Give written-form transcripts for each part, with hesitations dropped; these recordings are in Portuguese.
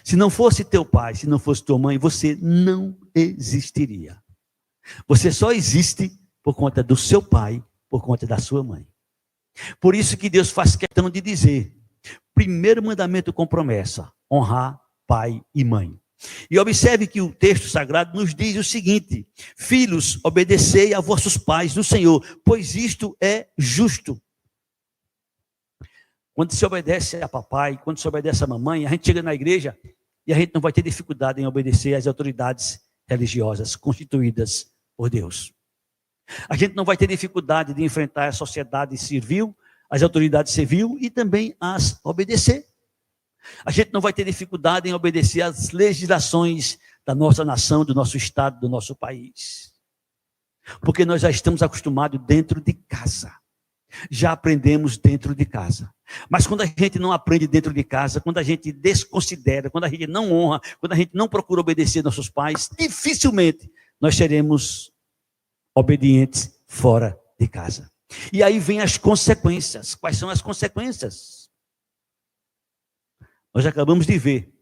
Se não fosse teu pai, se não fosse tua mãe, você não existiria. Você só existe por conta do seu pai, por conta da sua mãe. Por isso que Deus faz questão de dizer, primeiro mandamento com promessa, honrar pai e mãe. E observe que o texto sagrado nos diz o seguinte: filhos, obedecei a vossos pais no Senhor, pois isto é justo. Quando se obedece a papai, quando se obedece a mamãe, a gente chega na igreja e a gente não vai ter dificuldade em obedecer às autoridades religiosas constituídas por Deus. A gente não vai ter dificuldade de enfrentar a sociedade civil, as autoridades civis e também as obedecer. A gente não vai ter dificuldade em obedecer às legislações da nossa nação, do nosso estado, do nosso país. Porque nós já estamos acostumados dentro de casa. Já aprendemos dentro de casa. Mas quando a gente não aprende dentro de casa, quando a gente desconsidera, quando a gente não honra, quando a gente não procura obedecer nossos pais, dificilmente nós seremos obedientes fora de casa. E aí vem as consequências. Quais são as consequências? Nós acabamos de ver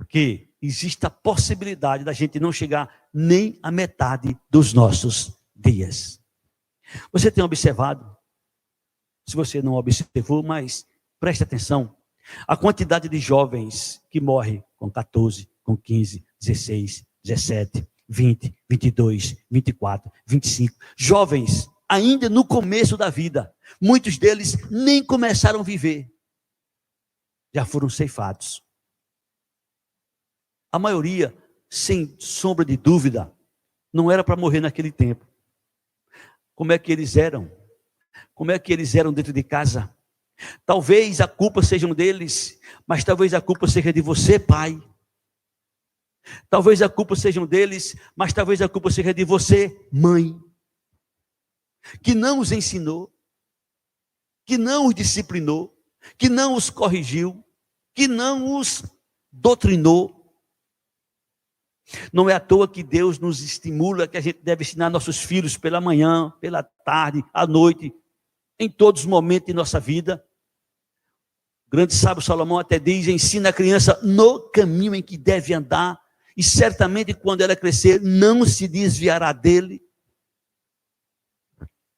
que existe a possibilidade da gente não chegar nem à metade dos nossos dias. Você tem observado? Se você não observou, mas preste atenção. A quantidade de jovens que morrem com 14, com 15, 16, 17, 20, 22, 24, 25. Jovens ainda no começo da vida. Muitos deles nem começaram a viver. Já foram ceifados. A maioria, sem sombra de dúvida, não era para morrer naquele tempo. Como é que eles eram? Como é que eles eram dentro de casa? Talvez a culpa seja deles, mas talvez a culpa seja de você, pai. Talvez a culpa seja deles, mas talvez a culpa seja de você, mãe. Que não os ensinou, que não os disciplinou, que não os corrigiu, que não os doutrinou. Não é à toa que Deus nos estimula que a gente deve ensinar nossos filhos pela manhã, pela tarde, à noite, em todos os momentos de nossa vida. O grande sábio Salomão até diz: ensina a criança no caminho em que deve andar, e certamente quando ela crescer, não se desviará dele.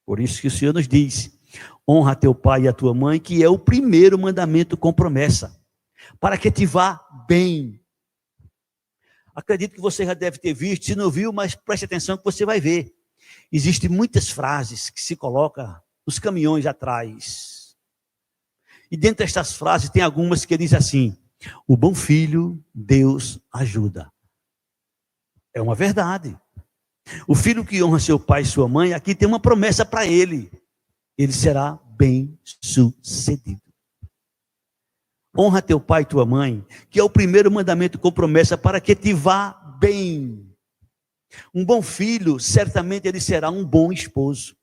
Por isso que o Senhor nos diz: honra teu pai e a tua mãe, que é o primeiro mandamento com promessa, para que te vá bem. Acredito que você já deve ter visto, se não viu, mas preste atenção que você vai ver. Existem muitas frases que se colocam nos caminhões atrás. E dentre estas frases tem algumas que diz assim: o bom filho, Deus ajuda. É uma verdade. O filho que honra seu pai e sua mãe, aqui tem uma promessa para ele. Ele será bem sucedido. Honra teu pai e tua mãe, que é o primeiro mandamento com promessa para que te vá bem. Um bom filho, certamente ele será um bom esposo.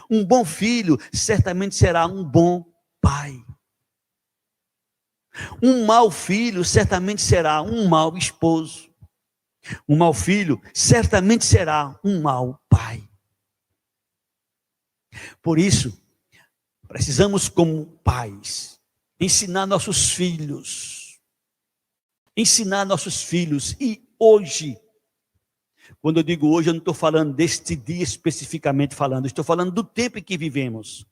Um bom filho, certamente será um bom pai. Um mau filho, certamente será um mau esposo. Um mau filho, certamente será um mau pai. Por isso, precisamos, como pais, ensinar nossos filhos. Ensinar nossos filhos. E hoje, quando eu digo hoje, eu não estou falando deste dia especificamente falando, estou falando do tempo em que vivemos.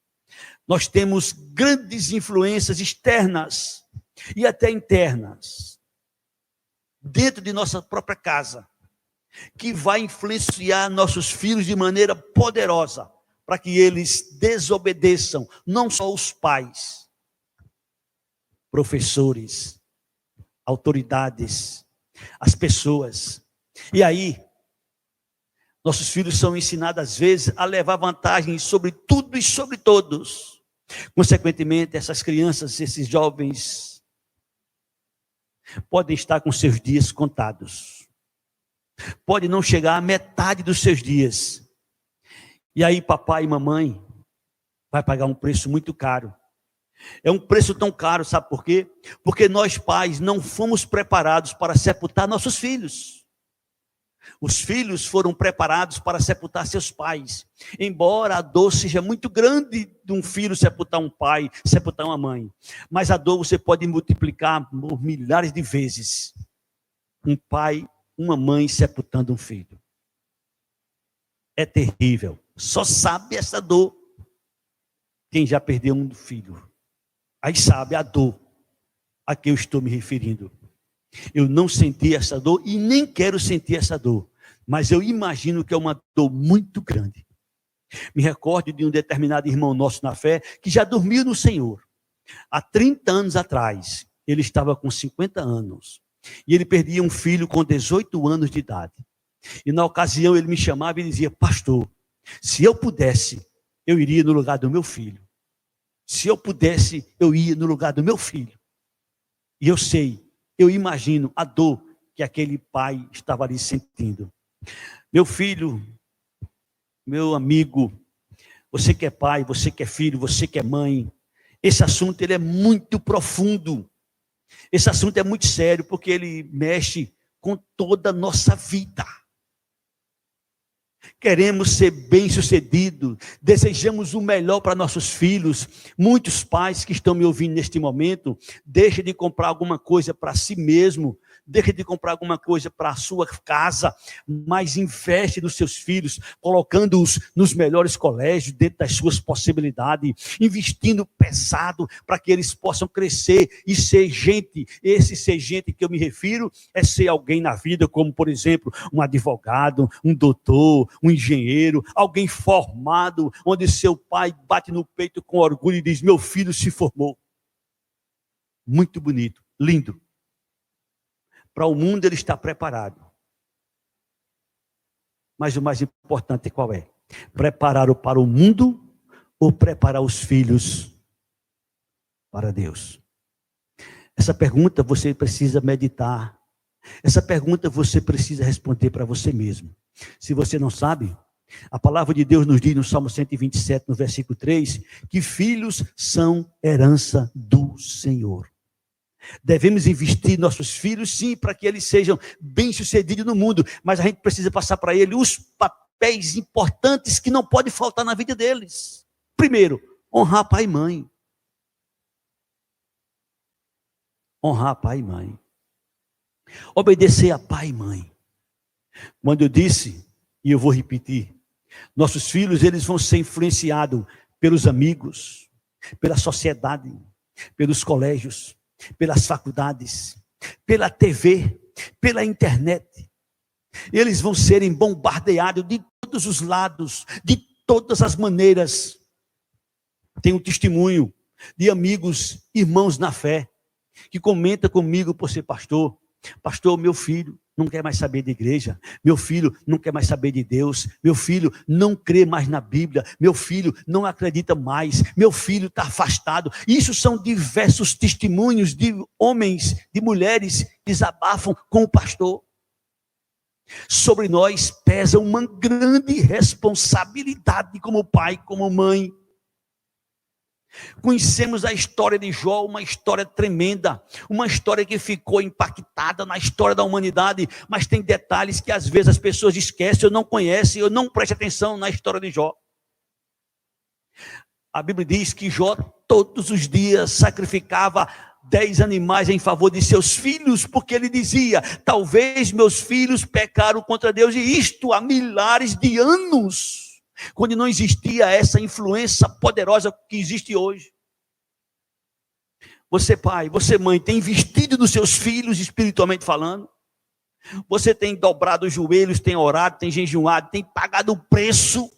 Nós temos grandes influências externas e até internas, dentro de nossa própria casa, que vai influenciar nossos filhos de maneira poderosa, para que eles desobedeçam, não só os pais, professores, autoridades, as pessoas. E aí, nossos filhos são ensinados, às vezes, a levar vantagem sobre tudo e sobre todos. Consequentemente, essas crianças, esses jovens, podem estar com seus dias contados. Pode não chegar à metade dos seus dias. E aí, papai e mamãe vai pagar um preço muito caro. É um preço tão caro, sabe por quê? Porque nós, pais, não fomos preparados para sepultar nossos filhos. Os filhos foram preparados para sepultar seus pais. Embora a dor seja muito grande de um filho sepultar um pai, sepultar uma mãe. Mas a dor você pode multiplicar por milhares de vezes. Um pai, uma mãe sepultando um filho. É terrível. Só sabe essa dor quem já perdeu um filho. Aí sabe a dor a que eu estou me referindo. Eu não senti essa dor e nem quero sentir essa dor. Mas eu imagino que é uma dor muito grande. Me recordo de um determinado irmão nosso na fé que já dormiu no Senhor. Há 30 anos atrás, ele estava com 50 anos. E ele perdia um filho com 18 anos de idade. E na ocasião ele me chamava e dizia: pastor, se eu pudesse, eu iria no lugar do meu filho. Se eu pudesse, eu ia no lugar do meu filho. E eu sei, eu imagino a dor que aquele pai estava ali sentindo. Meu filho, meu amigo, você que é pai, você que é filho, você que é mãe, esse assunto ele é muito profundo. Esse assunto é muito sério, porque ele mexe com toda a nossa vida. Queremos ser bem-sucedidos, desejamos o melhor para nossos filhos. Muitos pais que estão me ouvindo neste momento, deixem de comprar alguma coisa para si mesmo, deixem de comprar alguma coisa para a sua casa, mas investe nos seus filhos, colocando-os nos melhores colégios, dentro das suas possibilidades, investindo pesado para que eles possam crescer e ser gente. Esse ser gente que eu me refiro é ser alguém na vida, como por exemplo, um advogado, um doutor, um engenheiro, alguém formado, onde seu pai bate no peito com orgulho e diz: meu filho se formou. Muito bonito, lindo. Para o mundo ele está preparado. Mas o mais importante qual é? Preparar-o para o mundo ou preparar os filhos para Deus? Essa pergunta você precisa meditar. Essa pergunta você precisa responder para você mesmo. Se você não sabe, a palavra de Deus nos diz no Salmo 127, no versículo 3, que filhos são herança do Senhor. Devemos investir em nossos filhos, sim, para que eles sejam bem-sucedidos no mundo, mas a gente precisa passar para eles os papéis importantes que não podem faltar na vida deles. Primeiro, honrar pai e mãe. Honrar pai e mãe. Obedecer a pai e mãe. Quando eu disse, e eu vou repetir, nossos filhos eles vão ser influenciados pelos amigos, pela sociedade, pelos colégios, pelas faculdades, pela TV, pela internet. Eles vão serem bombardeados de todos os lados, de todas as maneiras. Tenho um testemunho de amigos, irmãos na fé, que comenta comigo por ser pastor. Pastor, meu filho não quer mais saber de igreja, meu filho não quer mais saber de Deus, meu filho não crê mais na Bíblia, meu filho não acredita mais, meu filho está afastado. Isso são diversos testemunhos de homens, de mulheres que desabafam com o pastor. Sobre nós pesa uma grande responsabilidade como pai, como mãe. Conhecemos a história de Jó, uma história tremenda, uma história que ficou impactada na história da humanidade, mas tem detalhes que às vezes as pessoas esquecem, ou não conhecem, ou não prestam atenção na história de Jó. A Bíblia diz que Jó todos os dias sacrificava 10 animais em favor de seus filhos, porque ele dizia: talvez meus filhos pecaram contra Deus, e isto há milhares de anos, quando não existia essa influência poderosa que existe hoje. Você pai, você mãe, tem investido nos seus filhos espiritualmente falando? Você tem dobrado os joelhos, tem orado, tem jejuado, tem pagado o preço,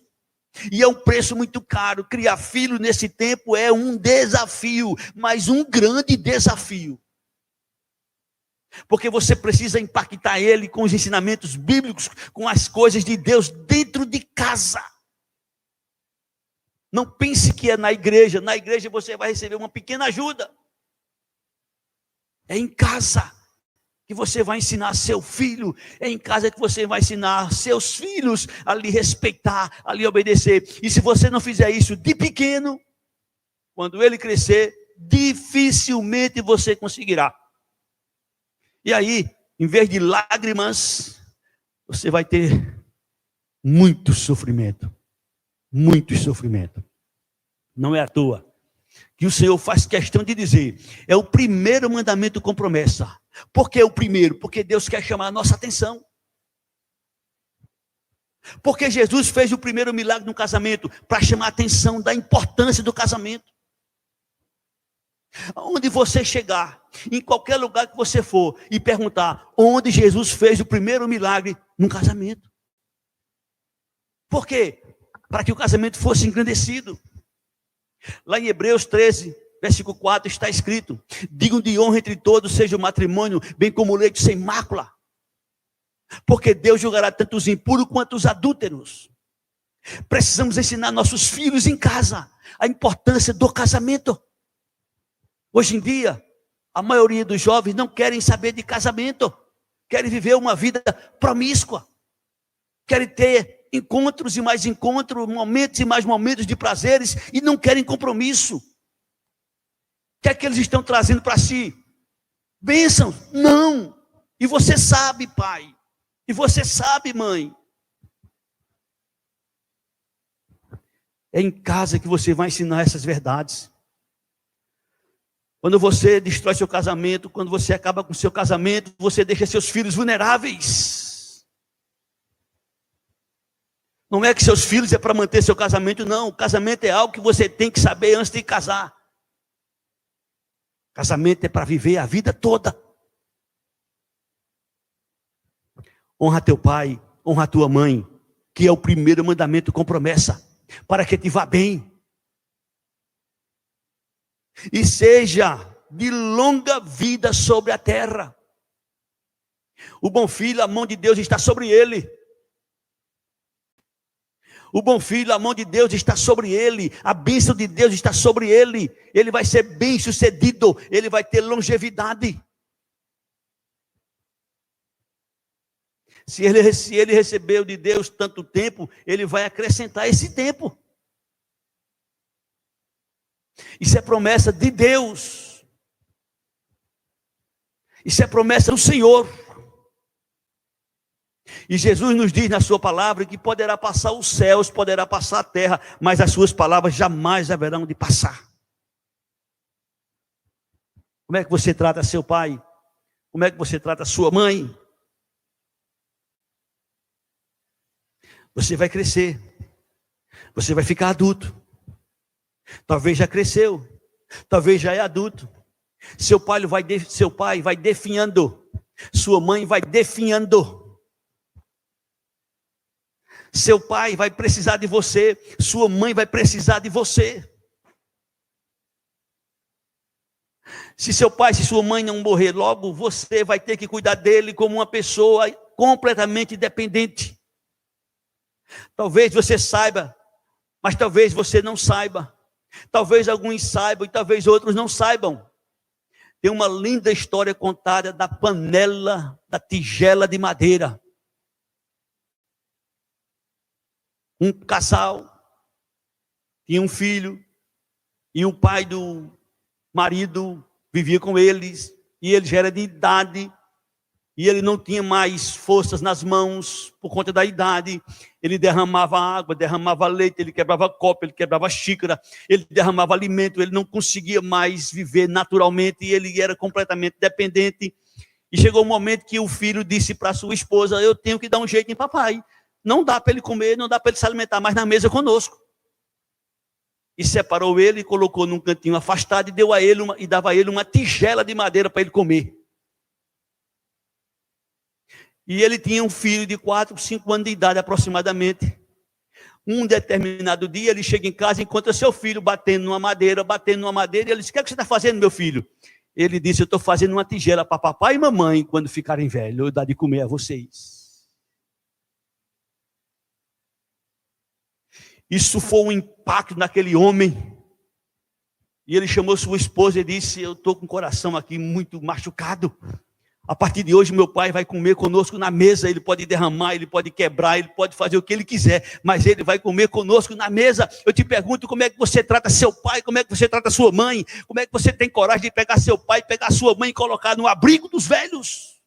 e é um preço muito caro. Criar filho nesse tempo é um desafio, mas um grande desafio, porque você precisa impactar ele com os ensinamentos bíblicos, com as coisas de Deus dentro de casa. Não pense que é na igreja você vai receber uma pequena ajuda. É em casa que você vai ensinar seu filho, é em casa que você vai ensinar seus filhos a lhe respeitar, a lhe obedecer. E se você não fizer isso de pequeno, quando ele crescer, dificilmente você conseguirá. E aí, em vez de lágrimas, você vai ter muito sofrimento. Muito sofrimento. Não é à toa que o Senhor faz questão de dizer, é o primeiro mandamento com promessa. Por que o primeiro? Porque Deus quer chamar a nossa atenção. Porque Jesus fez o primeiro milagre no casamento para chamar a atenção da importância do casamento. Onde você chegar, em qualquer lugar que você for e perguntar onde Jesus fez o primeiro milagre no casamento. Por quê? Para que o casamento fosse engrandecido. Lá em Hebreus 13, versículo 4 está escrito: digam de honra entre todos seja o matrimônio, bem como o leito sem mácula. Porque Deus julgará tanto os impuros quanto os adúlteros. Precisamos ensinar nossos filhos em casa a importância do casamento. Hoje em dia, a maioria dos jovens não querem saber de casamento. Querem viver uma vida promíscua. Querem ter encontros e mais encontros, momentos e mais momentos de prazeres, e não querem compromisso. O que é que eles estão trazendo para si? Bênçãos? Não. E você sabe, pai. E você sabe, mãe. É em casa que você vai ensinar essas verdades. Quando você destrói seu casamento, quando você acaba com seu casamento, você deixa seus filhos vulneráveis. Não é que seus filhos é para manter seu casamento, não. O casamento é algo que você tem que saber antes de casar. Casamento é para viver a vida toda. Honra teu pai, honra tua mãe, que é o primeiro mandamento com promessa, para que te vá bem. E seja de longa vida sobre a terra. O bom filho, a mão de Deus está sobre ele. O bom filho, a mão de Deus está sobre ele, a bênção de Deus está sobre ele, ele vai ser bem sucedido, ele vai ter longevidade. Se ele recebeu de Deus tanto tempo, ele vai acrescentar esse tempo. Isso é promessa de Deus. Isso é promessa do Senhor. E Jesus nos diz na sua palavra que poderá passar os céus, poderá passar a terra, mas as suas palavras jamais haverão de passar. Como é que você trata seu pai? Como é que você trata sua mãe? Você vai crescer. Você vai ficar adulto. Talvez já cresceu. Talvez já é adulto. Seu pai vai definhando. Sua mãe vai definhando. Seu pai vai precisar de você, sua mãe vai precisar de você. Se seu pai, se sua mãe não morrer logo, você vai ter que cuidar dele como uma pessoa completamente dependente. Talvez você saiba, mas talvez você não saiba. Talvez alguns saibam e talvez outros não saibam. Tem uma linda história contada da panela, da tigela de madeira. Um casal tinha um filho e o pai do marido vivia com eles e ele já era de idade e ele não tinha mais forças nas mãos por conta da idade. Ele derramava água, derramava leite, ele quebrava copo, ele quebrava xícara, ele derramava alimento, ele não conseguia mais viver naturalmente e ele era completamente dependente. E chegou um momento que o filho disse para sua esposa: eu tenho que dar um jeito em papai. Não dá para ele comer, não dá para ele se alimentar mais na mesa conosco. E separou ele e colocou num cantinho afastado e deu a ele e dava a ele uma tigela de madeira para ele comer. E ele tinha um filho de 4, 5 anos de idade aproximadamente. Um determinado dia ele chega em casa e encontra seu filho batendo numa madeira, e ele disse: o que é que você está fazendo, meu filho? Ele disse: eu estou fazendo uma tigela para papai e mamãe quando ficarem velhos, eu dar de comer a vocês. Isso foi um impacto naquele homem. E ele chamou sua esposa e disse: eu estou com o coração aqui muito machucado. A partir de hoje meu pai vai comer conosco na mesa. Ele pode derramar, ele pode quebrar, ele pode fazer o que ele quiser, mas ele vai comer conosco na mesa. Eu te pergunto, como é que você trata seu pai? Como é que você trata sua mãe? Como é que você tem coragem de pegar seu pai, pegar sua mãe e colocar no abrigo dos velhos?